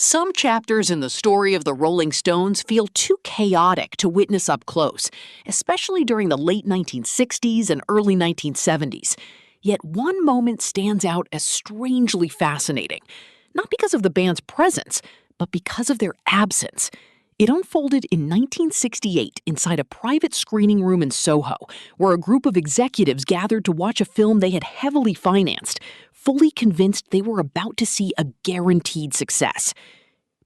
Some chapters in the story of the Rolling Stones feel too chaotic to witness up close, especially during the late 1960s and early 1970s. Yet one moment stands out as strangely fascinating, not because of the band's presence, but because of their absence. It unfolded in 1968 inside a private screening room in Soho, where a group of executives gathered to watch a film they had heavily financed, fully convinced they were about to see a guaranteed success.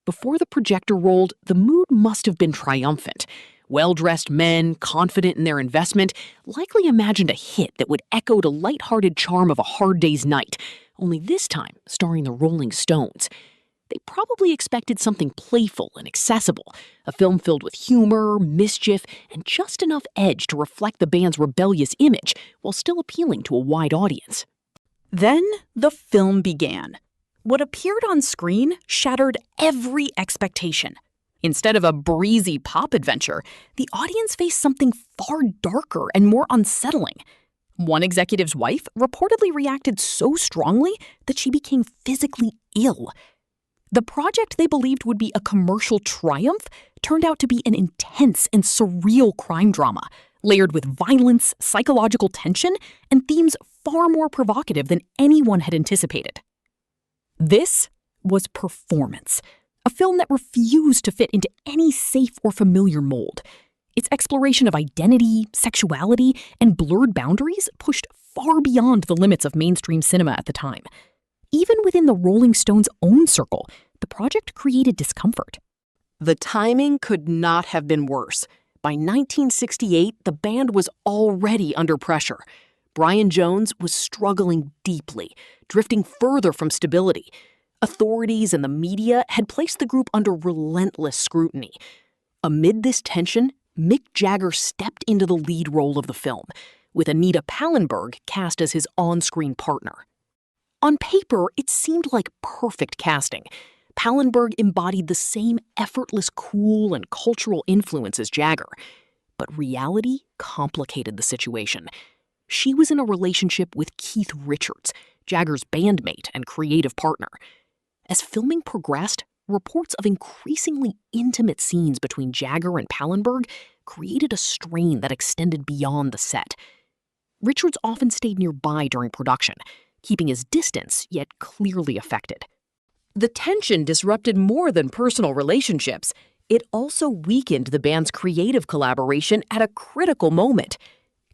Before the projector rolled, the mood must have been triumphant. Well-dressed men, confident in their investment, likely imagined a hit that would echo the lighthearted charm of a hard day's night, only this time starring the Rolling Stones. They probably expected something playful and accessible, a film filled with humor, mischief, and just enough edge to reflect the band's rebellious image while still appealing to a wide audience. Then the film began. What appeared on screen shattered every expectation. Instead of a breezy pop adventure, the audience faced something far darker and more unsettling. One executive's wife reportedly reacted so strongly that she became physically ill. The project they believed would be a commercial triumph turned out to be an intense and surreal crime drama, layered with violence, psychological tension, and themes far more provocative than anyone had anticipated. This was Performance, a film that refused to fit into any safe or familiar mold. Its exploration of identity, sexuality, and blurred boundaries pushed far beyond the limits of mainstream cinema at the time. Even within the Rolling Stones' own circle, the project created discomfort. The timing could not have been worse. By 1968, the band was already under pressure. Brian Jones was struggling deeply, drifting further from stability. Authorities and the media had placed the group under relentless scrutiny. Amid this tension, Mick Jagger stepped into the lead role of the film, with Anita Pallenberg cast as his on-screen partner. On paper, it seemed like perfect casting. Pallenberg embodied the same effortless cool and cultural influence as Jagger. But reality complicated the situation. She was in a relationship with Keith Richards, Jagger's bandmate and creative partner. As filming progressed, reports of increasingly intimate scenes between Jagger and Pallenberg created a strain that extended beyond the set. Richards often stayed nearby during production, keeping his distance, yet clearly affected. The tension disrupted more than personal relationships. It also weakened the band's creative collaboration at a critical moment.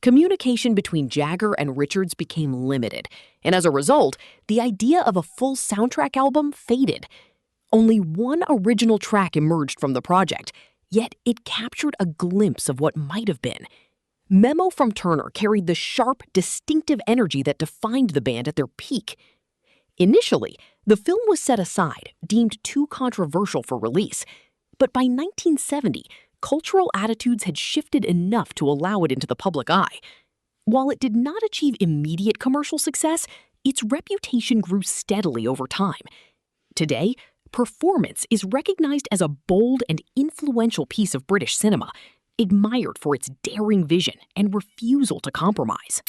Communication between Jagger and Richards became limited, and as a result, the idea of a full soundtrack album faded. Only one original track emerged from the project, yet it captured a glimpse of what might have been. Memo from Turner carried the sharp, distinctive energy that defined the band at their peak. Initially, the film was set aside, deemed too controversial for release. But by 1970, cultural attitudes had shifted enough to allow it into the public eye. While it did not achieve immediate commercial success, its reputation grew steadily over time. Today, Performance is recognized as a bold and influential piece of British cinema, admired for its daring vision and refusal to compromise.